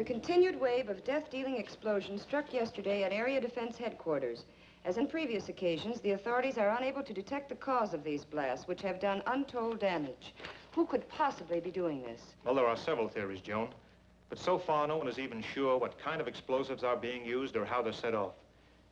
continued wave of death-dealing explosions struck yesterday at Area Defense Headquarters. As in previous occasions, the authorities are unable to detect the cause of these blasts, which have done untold damage. Who could possibly be doing this? Well, there are several theories, Joan. But so far, no one is even sure what kind of explosives are being used or how they're set off.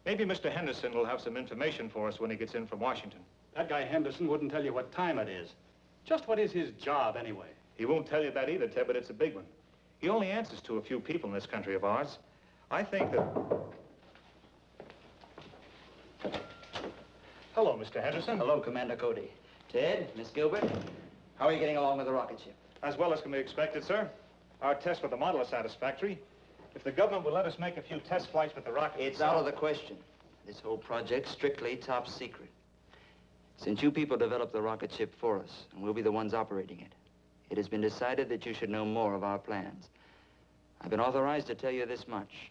Maybe Mr. Henderson will have some information for us when he gets in from Washington. That guy Henderson wouldn't tell you what time it is. Just what is his job, anyway? He won't tell you that either, Ted, but it's a big one. He only answers to a few people in this country of ours. I think that... Hello, Mr. Henderson. Hello, Commando Cody. Ted, Miss Gilbert, how are you getting along with the rocket ship? As well as can be expected, sir. Our tests with the model are satisfactory. If the government will let us make a few test flights with the rocket... It's out of the question. This whole project's strictly top secret. Since you people developed the rocket ship for us, and we'll be the ones operating it, it has been decided that you should know more of our plans. I've been authorized to tell you this much.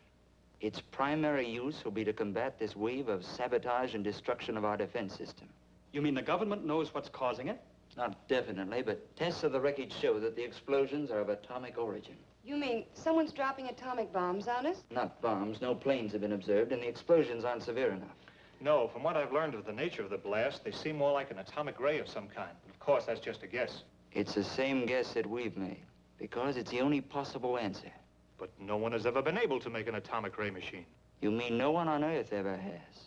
Its primary use will be to combat this wave of sabotage and destruction of our defense system. You mean the government knows what's causing it? Not definitely, but tests of the wreckage show that the explosions are of atomic origin. You mean someone's dropping atomic bombs on us? Not bombs. No planes have been observed, and the explosions aren't severe enough. No, from what I've learned of the nature of the blast, they seem more like an atomic ray of some kind. But of course, that's just a guess. It's the same guess that we've made, because it's the only possible answer. But no one has ever been able to make an atomic ray machine. You mean no one on Earth ever has?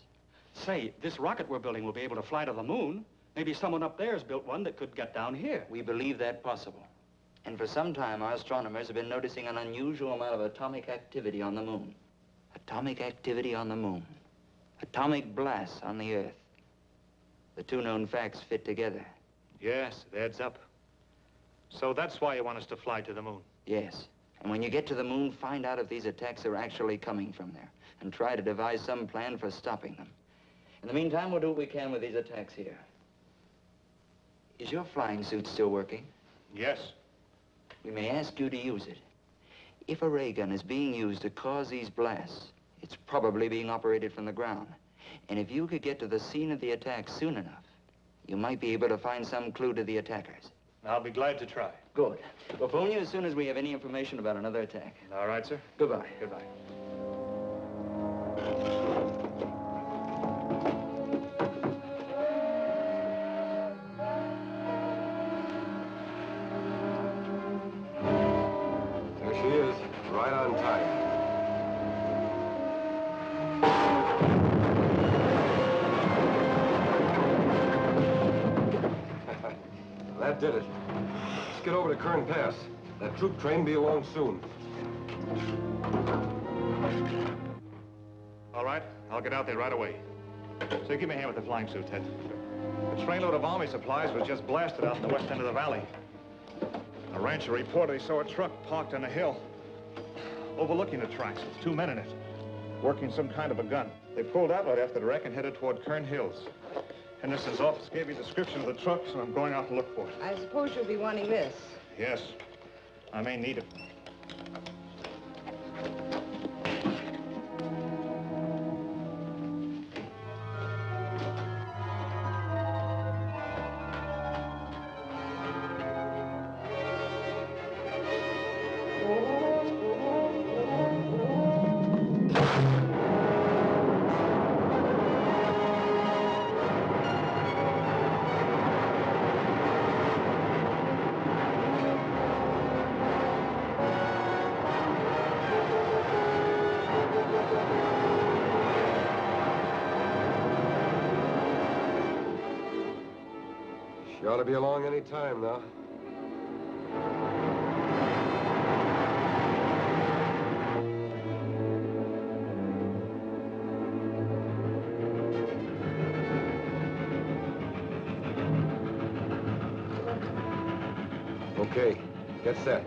Say, this rocket we're building will be able to fly to the moon. Maybe someone up there has built one that could get down here. We believe that possible. And for some time, our astronomers have been noticing an unusual amount of atomic activity on the moon. Atomic activity on the moon. Atomic blasts on the Earth. The two known facts fit together. Yes, it adds up. So that's why you want us to fly to the moon? Yes. And when you get to the moon, find out if these attacks are actually coming from there, and try to devise some plan for stopping them. In the meantime, we'll do what we can with these attacks here. Is your flying suit still working? Yes. We may ask you to use it. If a ray gun is being used to cause these blasts, it's probably being operated from the ground. And if you could get to the scene of the attack soon enough, you might be able to find some clue to the attackers. I'll be glad to try. Good. We'll phone you as soon as we have any information about another attack. All right, sir. Goodbye. Goodbye. There she is, right on time. That did it. Let's get over to Kern Pass. That troop train will be along soon. All right, I'll get out there right away. So give me a hand with the flying suit, Ted. A trainload of army supplies was just blasted out in the west end of the valley. A rancher reported he saw a truck parked on a hill, overlooking the tracks with two men in it, working some kind of a gun. They pulled out right after the wreck and headed toward Kern Hills. Henderson's office gave me a description of the truck, so I'm going out to look for it. I suppose you'll be wanting this. Yes, I may need it. She ought to be along any time now. Okay, get set.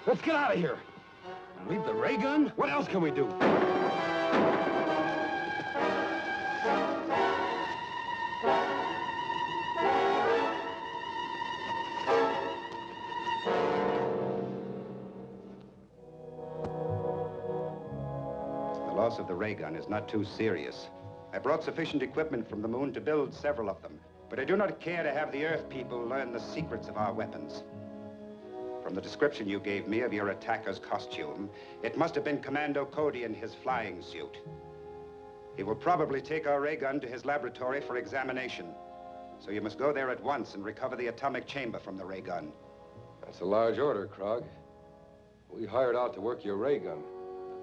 Let's get out of here. Leave the ray gun? What else can we do? The loss of the ray gun is not too serious. I brought sufficient equipment from the moon to build several of them, but I do not care to have the Earth people learn the secrets of our weapons. From the description you gave me of your attacker's costume, it must have been Commando Cody in his flying suit. He will probably take our ray gun to his laboratory for examination. So you must go there at once and recover the atomic chamber from the ray gun. That's a large order, Krog. We hired out to work your ray gun.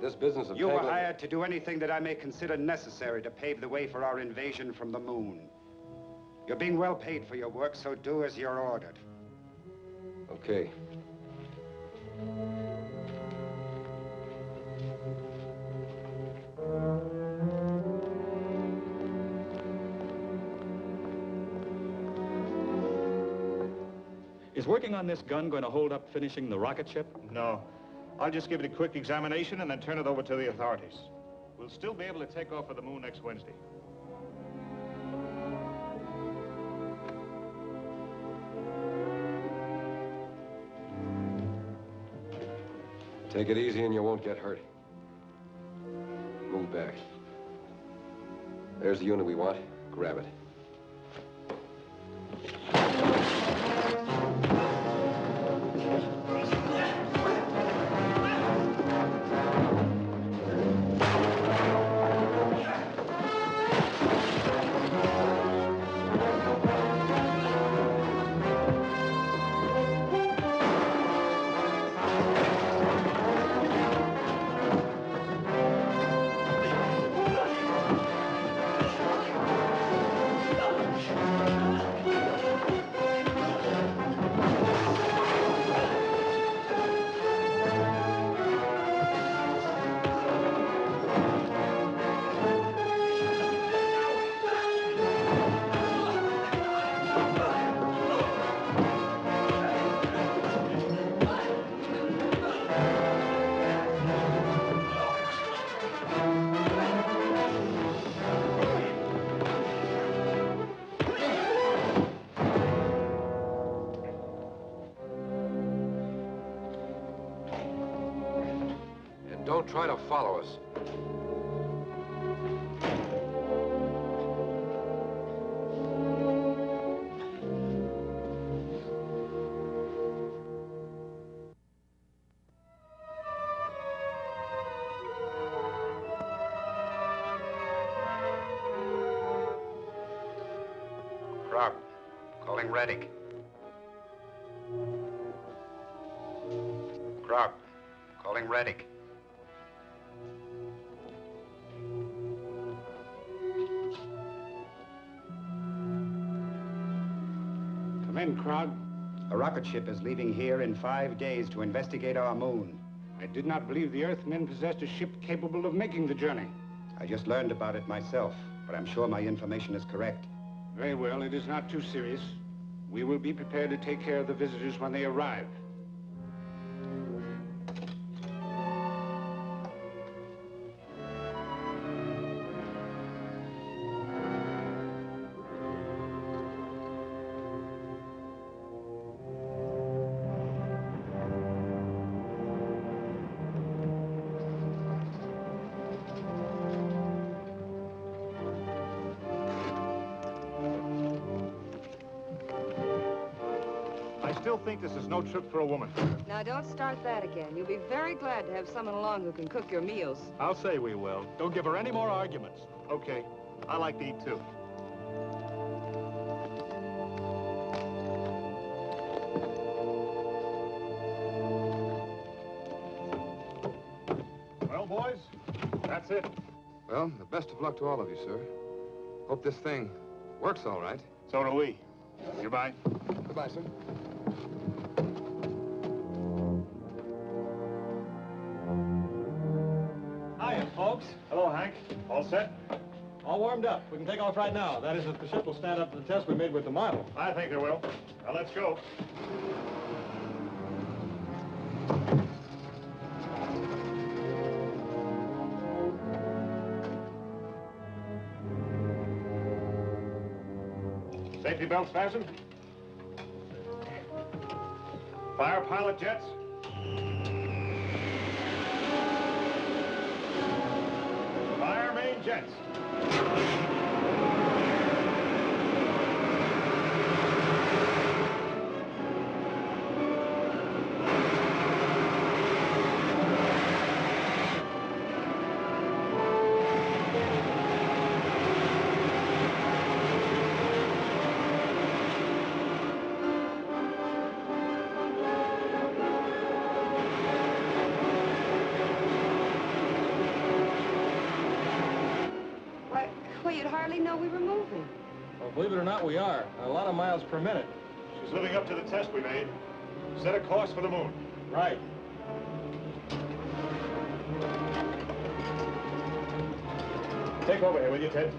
This business of You were tangling- hired to do anything that I may consider necessary to pave the way for our invasion from the moon. You're being well paid for your work, so do as you're ordered. Okay. Is working on this gun going to hold up finishing the rocket ship? No. I'll just give it a quick examination and then turn it over to the authorities. We'll still be able to take off for the moon next Wednesday. Take it easy and you won't get hurt. Move back. There's the unit we want. Grab it. Don't try to follow us. Krog, calling Reddick. Krog, calling Reddick. Come in, Krog. A rocket ship is leaving here in 5 days to investigate our moon. I did not believe the Earthmen possessed a ship capable of making the journey. I just learned about it myself, but I'm sure my information is correct. Very well, it is not too serious. We will be prepared to take care of the visitors when they arrive. I still think this is no trip for a woman. Now, don't start that again. You'll be very glad to have someone along who can cook your meals. I'll say we will. Don't give her any more arguments. Okay. I like to eat, too. Well, boys, that's it. Well, the best of luck to all of you, sir. Hope this thing works all right. So do we. Goodbye. Goodbye, sir. Hiya, folks. Hello, Hank. All set? All warmed up. We can take off right now. That is, if the ship will stand up to the test we made with the model. I think it will. Now, let's go. Safety belts fastened? Fire pilot jets? Fire main jets. Well, you'd hardly know we were moving. Well, believe it or not, we are. A lot of miles per minute. She's living up to the test we made. Set a course for the moon. Right. Take over here, will you, Ted?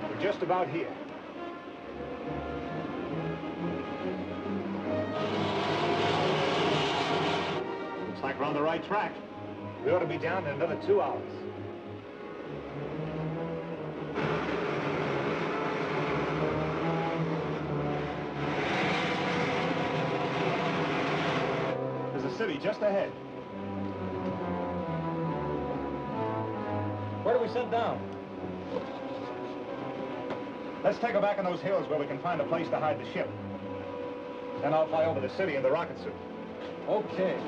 We're just about here. Looks like we're on the right track. We ought to be down in another 2 hours. There's a city just ahead. Where do we set down? Let's take her back in those hills where we can find a place to hide the ship. Then I'll fly over the city in the rocket suit. Okay.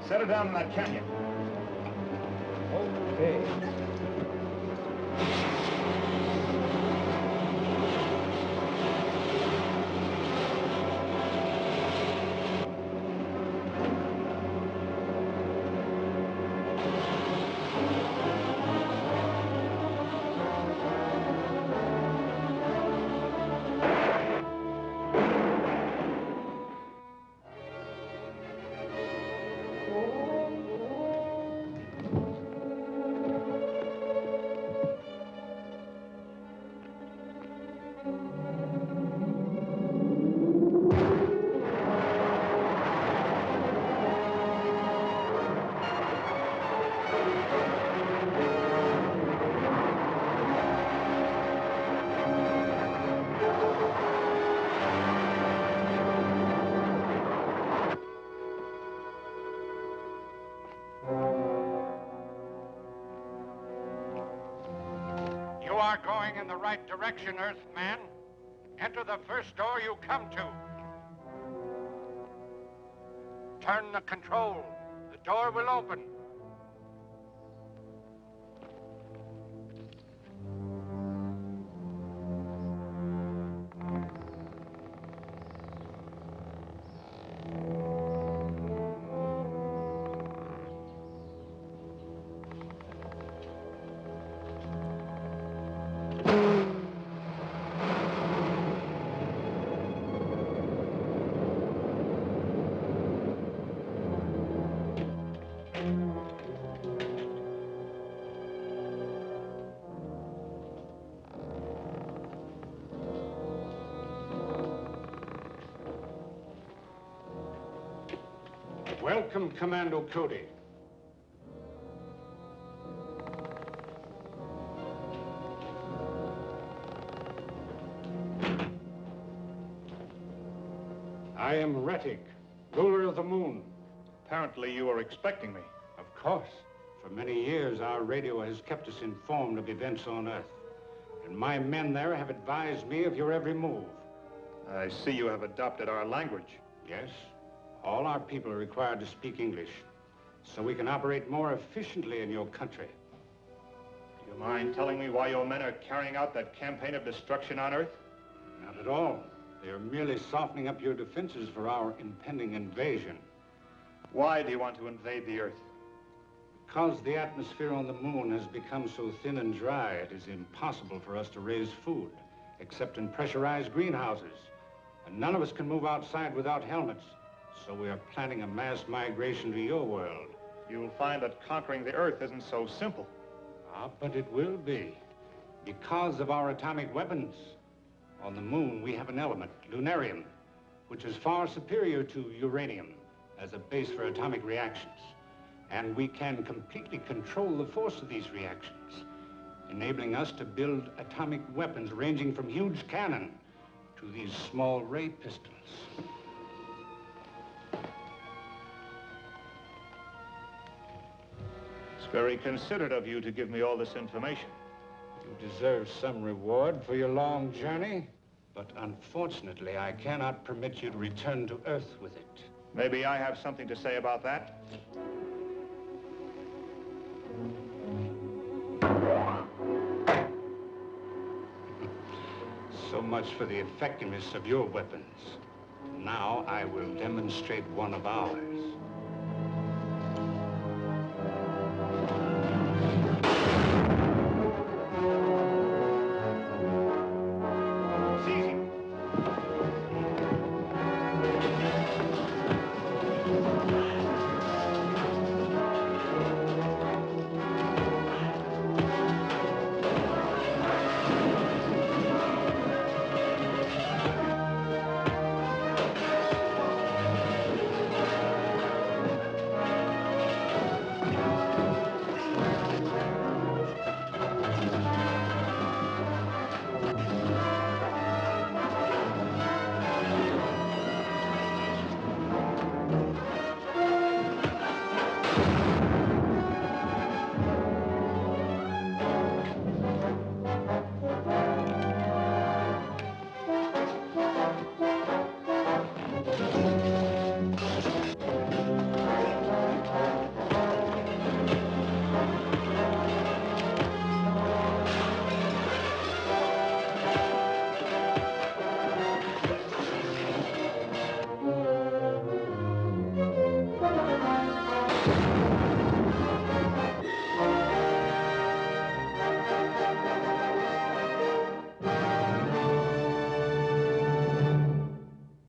Set her down in that canyon. Okay. You are going in the right direction, Earthman. Enter the first door you come to. Turn the control. The door will open. Welcome, Commando Cody. I am Rettig, ruler of the moon. Apparently you were expecting me. Of course. For many years, our radio has kept us informed of events on Earth. And my men there have advised me of your every move. I see you have adopted our language. Yes, all our people are required to speak English, so we can operate more efficiently in your country. Do you mind telling me why your men are carrying out that campaign of destruction on Earth? Not at all. They are merely softening up your defenses for our impending invasion. Why do you want to invade the Earth? Because the atmosphere on the moon has become so thin and dry, it is impossible for us to raise food, except in pressurized greenhouses. And none of us can move outside without helmets. So we are planning a mass migration to your world. You'll find that conquering the Earth isn't so simple. Ah, but it will be. Because of our atomic weapons. On the moon, we have an element, lunarium, which is far superior to uranium as a base for atomic reactions. And we can completely control the force of these reactions, enabling us to build atomic weapons ranging from huge cannon to these small ray pistols. It's very considerate of you to give me all this information. You deserve some reward for your long journey, but unfortunately, I cannot permit you to return to Earth with it. Maybe I have something to say about that. So much for the effectiveness of your weapons. Now I will demonstrate one of ours.